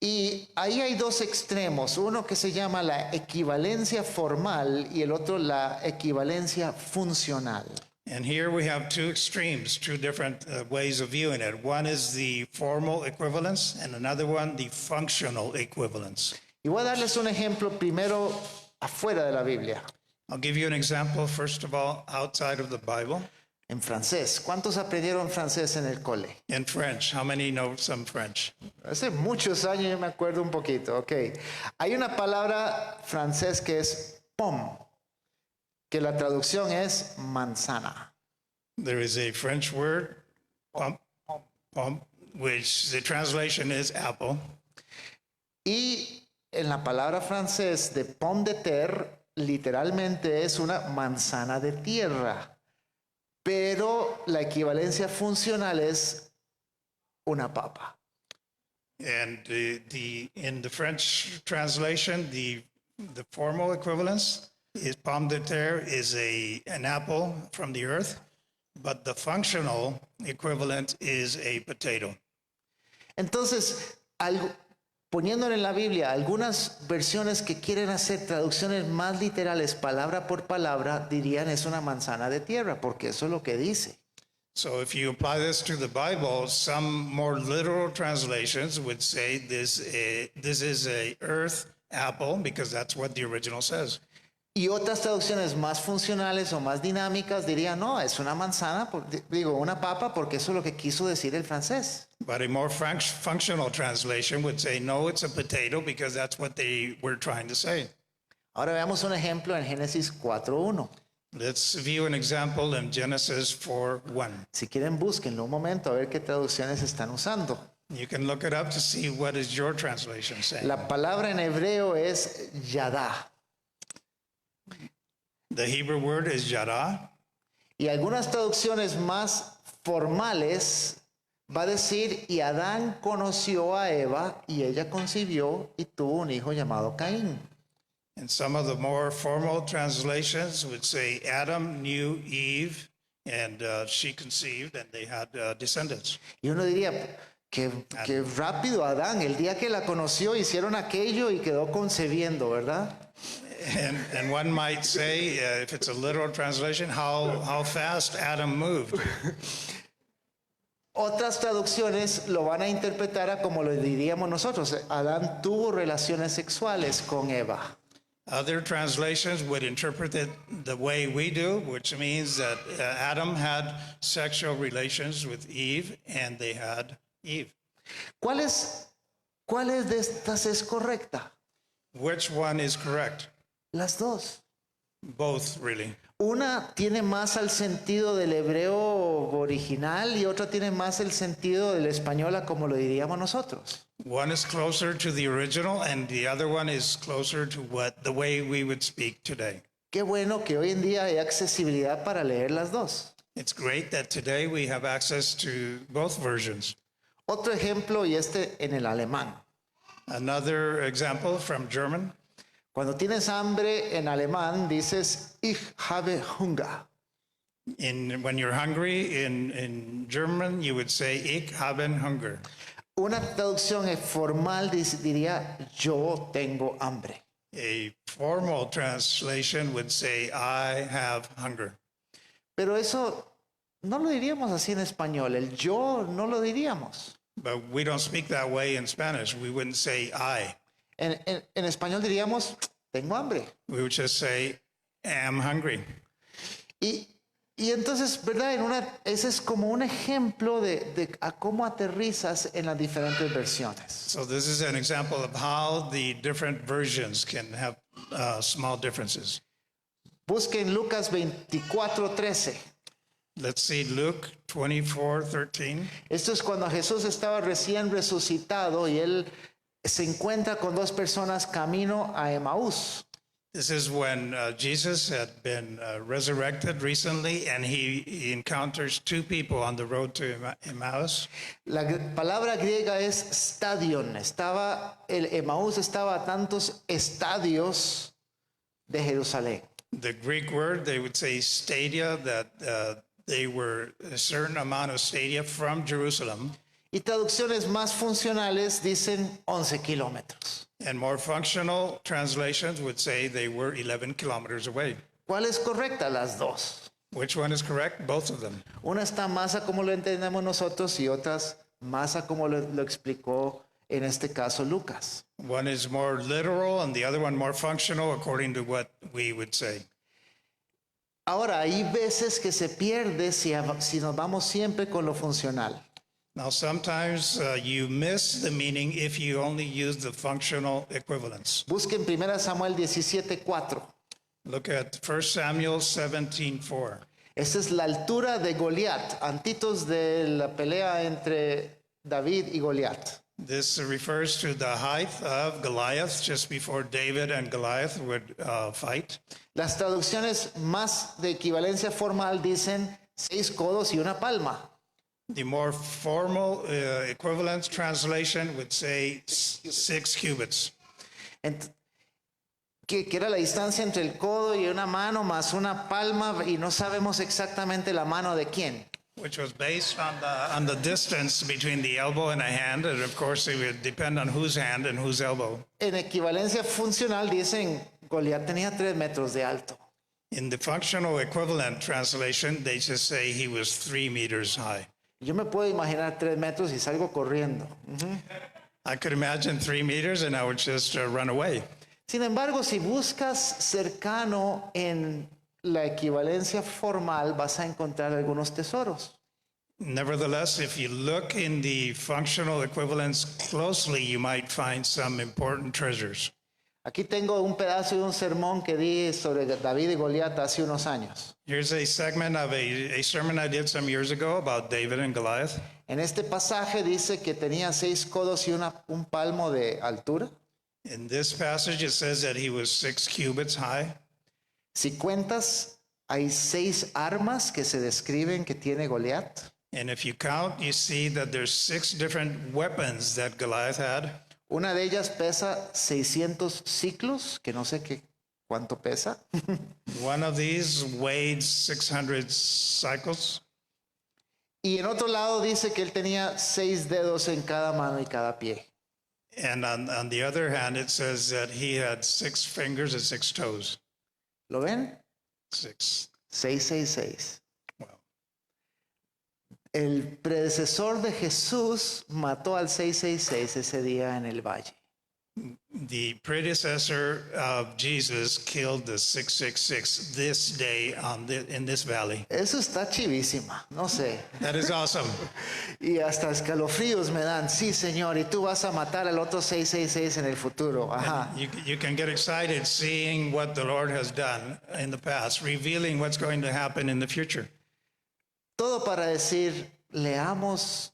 Y ahí hay dos extremos, uno que se llama la equivalencia formal y el otro la equivalencia funcional. And here we have two extremes, two different ways of viewing it. One is the formal equivalence, and another one, the functional equivalence. Y voy a darles un ejemplo primero afuera de la Biblia, I'll give you an example, first of all, outside of the Bible. en francés. ¿Cuántos aprendieron francés en el cole? In French, how many know some French? Hace muchos años yo me acuerdo un poquito, ok. Hay una palabra francés que es pomme, que la traducción es manzana. There is a French word, pomme, which the translation is apple. Y en la palabra francés de pomme de terre, literalmente es una manzana de tierra. Pero la equivalencia funcional es una papa. And in the French translation, the formal equivalence is pomme de terre is an apple from the earth, but the functional equivalent is a potato. Entonces, poniéndole en la Biblia algunas versiones que quieren hacer traducciones más literales, palabra por palabra, dirían es una manzana de tierra, porque eso es lo que dice. So if you apply this to the Bible, some more literal translations would say this is a earth apple, because that's what the original says. Y otras traducciones más funcionales o más dinámicas dirían, no, es una manzana, una papa, porque eso es lo que quiso decir el francés. But a more functional translation would say, no, it's a potato, because that's what they were trying to say. Ahora veamos un ejemplo en Génesis 4:1. Let's view an example in Genesis 4:1. Si quieren, búsquenlo un momento a ver qué traducciones están usando. You can look it up to see what is your translation saying. La palabra en hebreo es yadá. The Hebrew word is yada, Y algunas traducciones más formales va a decir, y Adán conoció a Eva y ella concibió y tuvo un hijo llamado Caín. and some of the more formal translations would say Adam knew Eve, and she conceived, and they had descendants. Y uno diría, qué rápido Adán, el día que la conoció hicieron aquello y quedó concebiendo, ¿verdad? And one might say, if it's a literal translation, how fast Adam moved. Otras traducciones lo van a interpretar a como lo diríamos nosotros. Adán tuvo relaciones sexuales con Eva. Other translations would interpret it the way we do, which means that Adam had sexual relations with Eve, and they had Eve. ¿Cuál de estas es correcta? Which one is correct? Las dos. Both, really. Una tiene más al sentido del hebreo original y otra tiene más el sentido del español a como lo diríamos nosotros. One is closer to the original, and the other one is closer to the way we would speak today. Qué bueno que hoy en día hay accesibilidad para leer las dos. It's great that today we have access to both versions. Otro ejemplo, y en el alemán. Another example from German. Cuando tienes hambre en alemán dices ich habe Hunger. When you're hungry in German, you would say ich habe Hunger. Una traducción formal diría yo tengo hambre. A formal translation would say I have hunger. Pero eso no lo diríamos así en español. El yo no lo diríamos. But we don't speak that way in Spanish. We wouldn't say I. En español diríamos tengo hambre. We would just say am hungry. Y entonces, ¿verdad? Ese es como un ejemplo de a cómo aterrizas en las diferentes versiones. So this is an example of how the different versions can have small differences. Busquen Lucas 24:13. Let's see Luke 24:13. Esto es cuando Jesús estaba recién resucitado y él se encuentra con dos personas camino a Emaús. This is when Jesus had been resurrected recently, and he encounters two people on the road to Emmaus. La palabra griega es stadion. El Emaús estaba a tantos estadios de Jerusalén. The Greek word, they would say stadia, that they were a certain amount of stadia from Jerusalem. Y traducciones más funcionales dicen 11 kilómetros. And more functional translations would say they were 11 kilometers away. ¿Cuál es correcta? Las dos. Which one is correct? Both of them. Una está más a como lo entendemos nosotros y otras más a como lo explicó en este caso Lucas. One is more literal and the other one more functional according to what we would say. Ahora, hay veces que se pierde si nos vamos siempre con lo funcional. Now, sometimes you miss the meaning if you only use the functional equivalence. Busquen 1 Samuel 17:4. Look at 1 Samuel 17:4. Esa es la altura de Goliat, antitos de la pelea entre David y Goliat. This refers to the height of Goliath just before David and Goliath would fight. Las traducciones más de equivalencia formal dicen 6 codos y una palma. The more formal equivalence translation would say 6 cubits. Que era la distancia entre el codo y una mano más una palma y no sabemos exactamente la mano de quién. Which was based on the distance between the elbow and a hand, and of course it would depend on whose hand and whose elbow. En equivalencia funcional dicen Goliat tenía 3 metros de alto. In the functional equivalent translation, they just say he was 3 meters high. Yo me puedo imaginar 3 metros y salgo corriendo. I could imagine 3 meters and I would just run away. Sin embargo, si buscas cercano en la equivalencia formal, vas a encontrar algunos tesoros. Nevertheless, if you look in the functional equivalence closely, you might find some important treasures. Aquí tengo un pedazo de un sermón que di sobre David y Goliat hace unos años. Here's a segment of a sermon I did some years ago about David and Goliath. En este pasaje dice que tenía 6 codos y un palmo de altura. In this passage, it says that he was 6 cubits high. Si cuentas, hay 6 armas que se describen que tiene Goliat. And if you count, you see that there's 6 different weapons that Goliath had. Una de ellas pesa 600 ciclos, que no sé cuánto pesa. One of these weighed 600 cycles. Y en otro lado dice que él tenía 6 dedos en cada mano y cada pie. And on the other hand, it says that he had 6 fingers and 6 toes. ¿Lo ven? 6. 666. Wow. El predecesor de Jesús mató al 666 ese día en el valle. The predecessor of Jesus killed the 666 this day in this valley. Eso está chivísima, no sé. That is awesome. Y hasta escalofríos me dan. Sí, Señor, y tú vas a matar al otro 666 en el futuro. Ajá. You can get excited seeing what the Lord has done in the past, revealing what's going to happen in the future. Todo para decir, leamos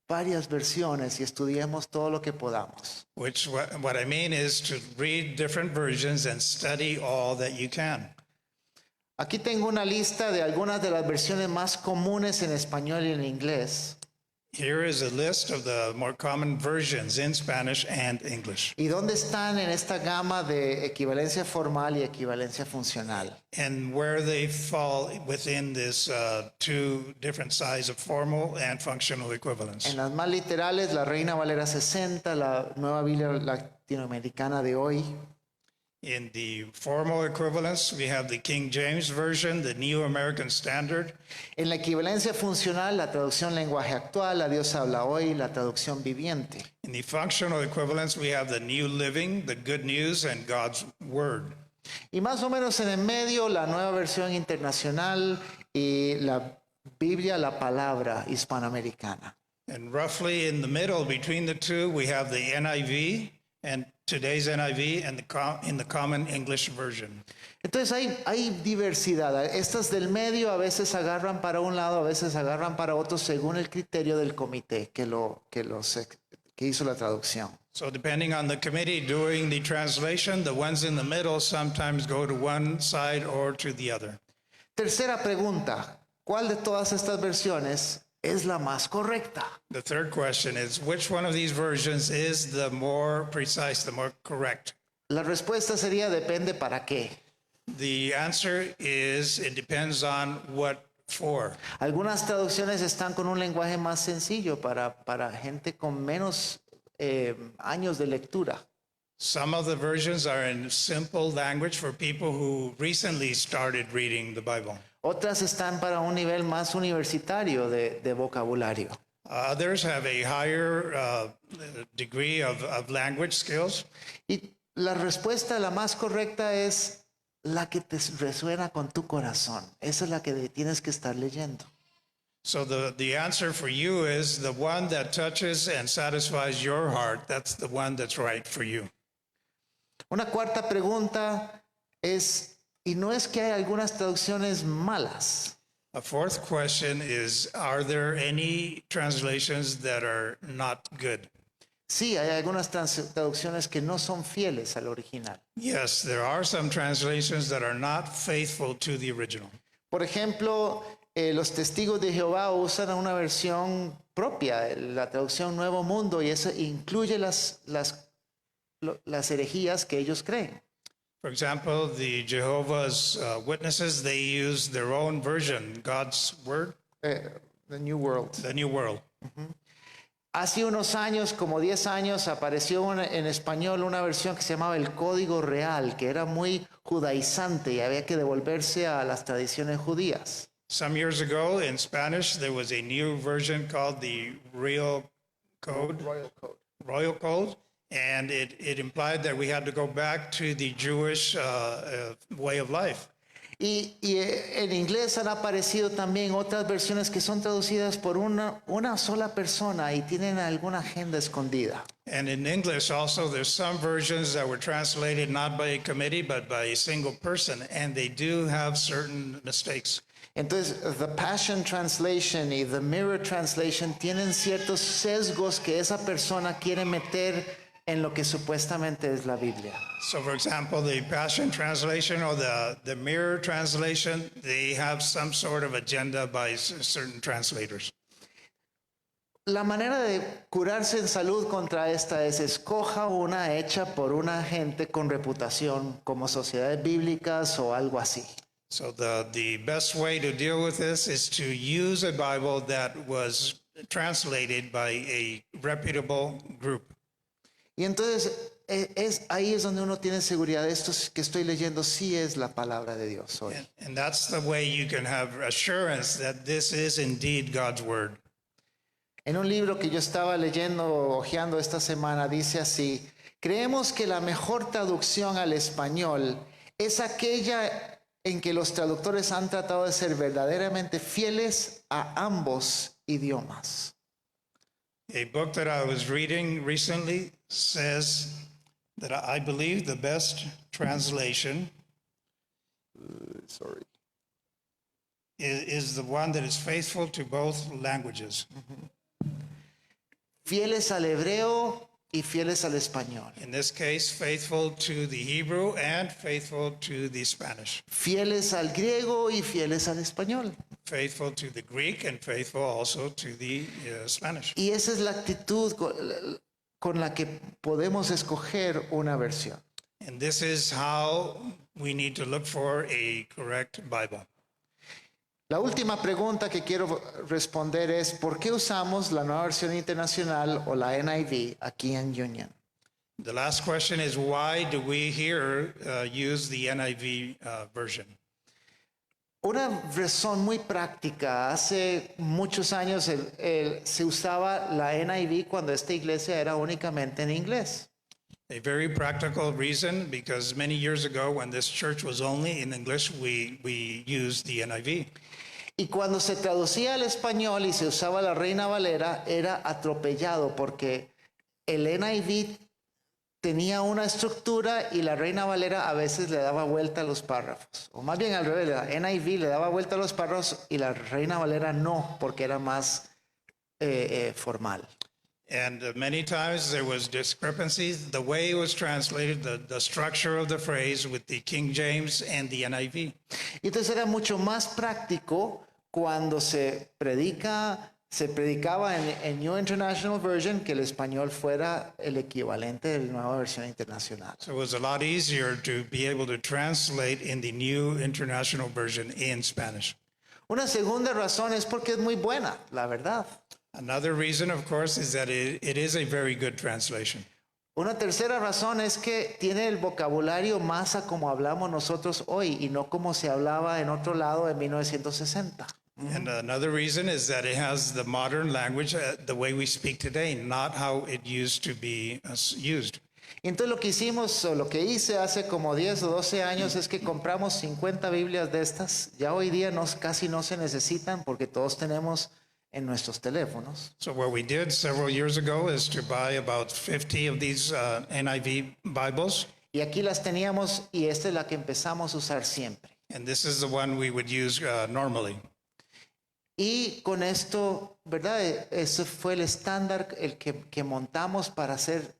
varias versiones y estudiemos todo lo que podamos. Which what I mean is to read different versions and study all that you can. Aquí tengo una lista de algunas de las versiones más comunes en español y en inglés. Here is a list of the more common versions in Spanish and English. ¿Y dónde están en esta gama de equivalencia formal y equivalencia funcional? And where they fall within this 2 different sizes of formal and functional equivalence. En las más literales, la Reina Valera 60, la Nueva Biblia Latinoamericana de hoy. In the formal equivalence, we have the King James Version, the New American Standard. En la equivalencia funcional, la traducción lenguaje actual, la Dios habla hoy, la traducción viviente. In the functional equivalence, we have the New Living, the Good News, and God's Word. Y más o menos en el medio, la nueva versión internacional y la Biblia, la palabra hispanoamericana. And roughly in the middle between the two, we have the NIV and today's NIV and in the Common English Version. Entonces hay diversidad. Estas del medio a veces agarran para un lado, a veces agarran para otro según el criterio del comité que hizo la traducción. So depending on the committee doing the translation, the ones in the middle sometimes go to one side or to the other. Tercera pregunta, ¿cuál de todas estas versiones es la más correcta? The third question is, which one of these versions is the more precise, the more correct? La respuesta sería depende para qué. The answer is, it depends on what for. Algunas traducciones están con un lenguaje más sencillo para gente con menos años de lectura. Some of the versions are in simple language for people who recently started reading the Bible. Otras están para un nivel más universitario de vocabulario. Others have a higher degree of language skills. Y la respuesta, la más correcta, es la que te resuena con tu corazón. Esa es la que tienes que estar leyendo. So the answer for you is the one that touches and satisfies your heart. That's the one that's right for you. Una cuarta pregunta es, y no es que hay algunas traducciones malas. A fourth question is, are there any translations that are not good? Sí, hay algunas traducciones que no son fieles al original. Yes, there are some translations that are not faithful to the original. Por ejemplo, los testigos de Jehová usan una versión propia, la traducción Nuevo Mundo, y eso incluye las herejías que ellos creen. For example, the Jehovah's Witnesses, they use their own version, God's Word, The New World. the New World. Hace unos años, como 10 años, apareció en español una versión que se llamaba El Código Real, que era muy judaizante y había que devolverse a las tradiciones judías. Some years ago in Spanish, there was a new version called the Royal Code, Royal Code, and it implied that we had to go back to the Jewish way of life. Y en inglés han aparecido también otras versiones que son traducidas por una sola persona y tienen alguna agenda escondida. And in English also, there's some versions that were translated not by a committee, but by a single person, and they do have certain mistakes. Entonces, the Passion Translation y the Mirror Translation tienen ciertos sesgos que esa persona quiere meter en lo que supuestamente es la Biblia. So, for example, the Passion Translation or the Mirror Translation, they have some sort of agenda by certain translators. La manera de curarse en salud contra esta es escoja una hecha por una gente con reputación como sociedades bíblicas o algo así. So the best way to deal with this is to use a Bible that was translated by a reputable group. Y entonces ahí es donde uno tiene seguridad. Esto que estoy leyendo sí es la palabra de Dios hoy. And that's the way you can have assurance that this is indeed God's word. En un libro que yo estaba leyendo, hojeando esta semana, dice así: creemos que la mejor traducción al español es aquella en que los traductores han tratado de ser verdaderamente fieles a ambos idiomas. A book that I was reading recently says that I believe the best translation is the one that is faithful to both languages. Fieles al hebreo y fieles al español. In this case, faithful to the Hebrew and faithful to the Spanish. Fieles al griego y fieles al español. Faithful to the Greek and faithful also to the Spanish. Y esa es la actitud con la que podemos escoger una versión. And this is how we need to look for a correct Bible. La última pregunta que quiero responder es: ¿por qué usamos la Nueva Versión Internacional o la NIV aquí en Union? The last question is, why do we here use the NIV version? Una razón muy práctica. Hace muchos años se usaba la NIV cuando esta iglesia era únicamente en inglés. A very practical reason, because many years ago when this church was only in English, we used the NIV. Y cuando se traducía al español y se usaba la Reina Valera, era atropellado porque el NIV tenía una estructura y la Reina Valera a veces le daba vuelta a los párrafos. O más bien al revés, la NIV le daba vuelta a los párrafos y la Reina Valera no, porque era más formal. And many times there was discrepancies, the way it was translated, the structure of the phrase with the King James and the NIV. Y entonces era mucho más práctico cuando se predicaba en New International Version que el español fuera el equivalente de la nueva versión internacional. So it was a lot easier to be able to translate in the New International Version in Spanish. Una segunda razón es porque es muy buena, la verdad. Another reason, of course, is that it is a very good translation. Una tercera razón es que tiene el vocabulario más a como hablamos nosotros hoy y no como se hablaba en otro lado en 1960. And another reason is that it has the modern language, the way we speak today, not how it used to be used. Y entonces lo que hicimos, o lo que hice hace como 10 o 12 años es que compramos 50 Biblias de estas. Ya hoy día casi no se necesitan porque todos tenemos en nuestros teléfonos. So what we did several years ago is to buy about 50 of these NIV Bibles. Y aquí las teníamos y esta es la que empezamos a usar siempre. And this is the one we would use normally. Y con esto, ¿verdad? Ese fue el estándar el que montamos para hacer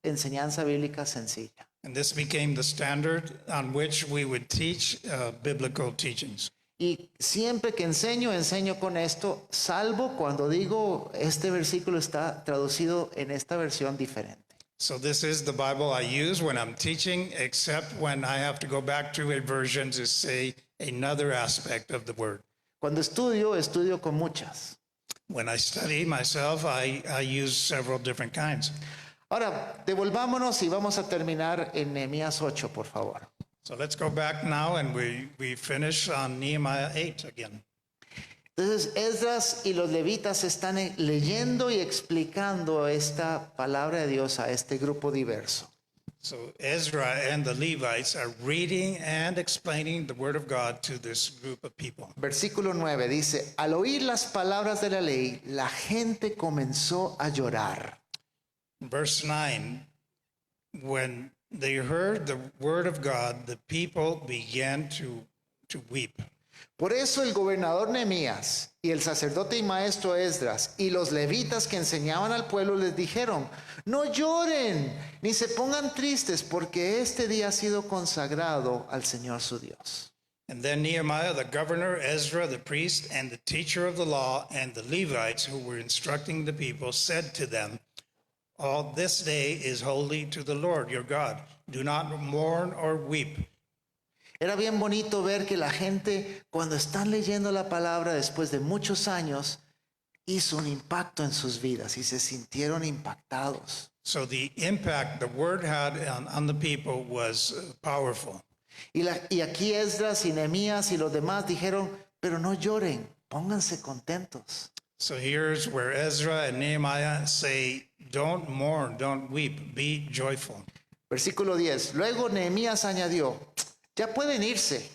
enseñanza bíblica sencilla. And this became the standard on which we would teach biblical teachings. Y siempre que enseño con esto, salvo cuando digo este versículo está traducido en esta versión diferente. So this is the Bible I use when I'm teaching, except when I have to go back to a version to say another aspect of the word. Cuando estudio con muchas. When I study myself, I use several different kinds. Ahora, devolvámonos y vamos a terminar en Nehemías 8, por favor. So let's go back now and we finish on Nehemiah 8 again. Entonces, Esdras y los levitas están leyendo y explicando esta palabra de Dios a este grupo diverso. So Ezra and the Levites are reading and explaining the word of God to this group of people. Versículo 9 dice, al oír las palabras de la ley, la gente comenzó a llorar. Verse 9, when they heard the word of God, the people began to weep. Por eso el gobernador Nehemías y el sacerdote y maestro Esdras y los levitas que enseñaban al pueblo les dijeron, no lloren ni se pongan tristes porque este día ha sido consagrado al Señor su Dios. And then Nehemiah, the governor, Ezra, the priest, and the teacher of the law, and the Levites who were instructing the people said to them, all this day is holy to the Lord your God. Do not mourn or weep. Era bien bonito ver que la gente, cuando están leyendo la palabra después de muchos años, hizo un impacto en sus vidas y se sintieron impactados. So the impact the word had on the people was powerful. Y aquí Esdras y Nehemías y los demás dijeron, pero no lloren, pónganse contentos. So here's where Ezra and Nehemiah say, don't mourn, don't weep, be joyful. Versículo 10. Luego Nehemías añadió, ya pueden irse,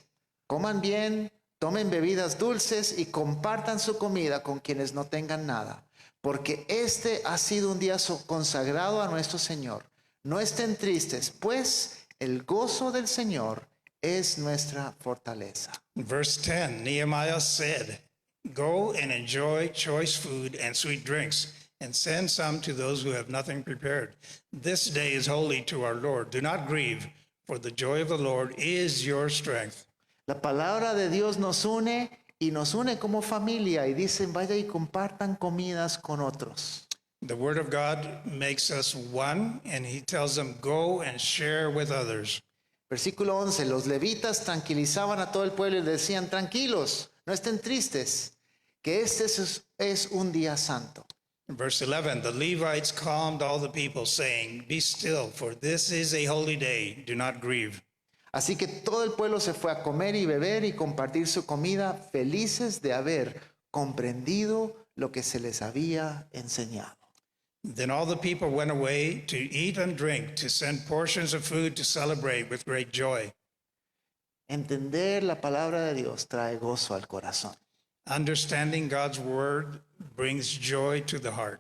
coman bien, tomen bebidas dulces y compartan su comida con quienes no tengan nada, porque este ha sido un día consagrado a nuestro Señor. No estén tristes, pues el gozo del Señor es nuestra fortaleza. Verse 10, Nehemiah said, go and enjoy choice food and sweet drinks, and send some to those who have nothing prepared. This day is holy to our Lord. Do not grieve, for the joy of the Lord is your strength. La palabra de Dios nos une y nos une como familia y dicen, vaya y compartan comidas con otros. The word of God makes us one, and he tells them, go and share with others. Versículo 11, los levitas tranquilizaban a todo el pueblo y le decían, tranquilos, no estén tristes, que este es un día santo. In verse 11, the Levites calmed all the people, saying, be still, for this is a holy day. Do not grieve. Así que todo el pueblo se fue a comer y beber y compartir su comida, felices de haber comprendido lo que se les había enseñado. Then all the people went away to eat and drink, to send portions of food to celebrate with great joy. Entender la palabra de Dios trae gozo al corazón. Understanding God's word brings joy to the heart.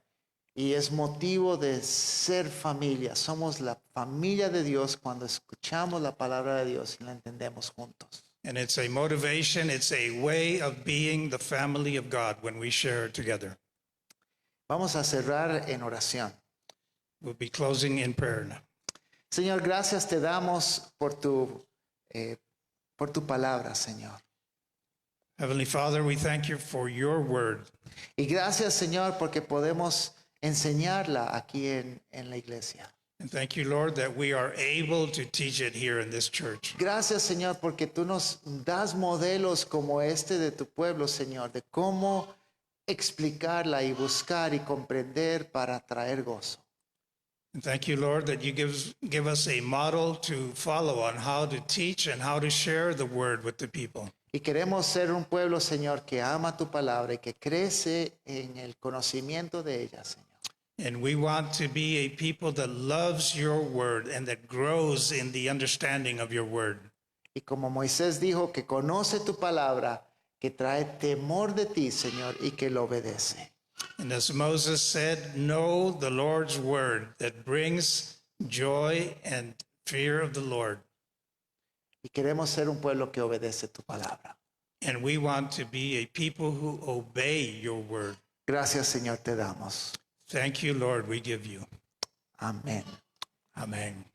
Y es motivo de ser familia. Somos la familia de Dios cuando escuchamos la palabra de Dios y la entendemos juntos. And it's a motivation, it's a way of being the family of God when we share it together. Vamos a cerrar en oración. We'll be closing in prayer now. Señor, gracias te damos por tu palabra, Señor. Heavenly Father, we thank you for your word. Y gracias, Señor, porque podemos enseñarla aquí en la iglesia. And thank you, Lord, that we are able to teach it here in this church. Gracias, Señor, porque tú nos das modelos como este de tu pueblo, Señor, de cómo explicarla y buscar y comprender para traer gozo. And thank you, Lord, that you give us a model to follow on how to teach and how to share the word with the people. Y queremos ser un pueblo, Señor, que ama tu palabra y que crece en el conocimiento de ella, Señor. And we want to be a people that loves your word and that grows in the understanding of your word. Y como Moisés dijo, que conoce tu palabra, que trae temor de ti, Señor, y que lo obedece. And as Moses said, know the Lord's word that brings joy and fear of the Lord. Y queremos ser un pueblo que obedece tu palabra. And we want to be a people who obey your word. Gracias, Señor, te damos. Thank you, Lord, we give you. Amén. Amen.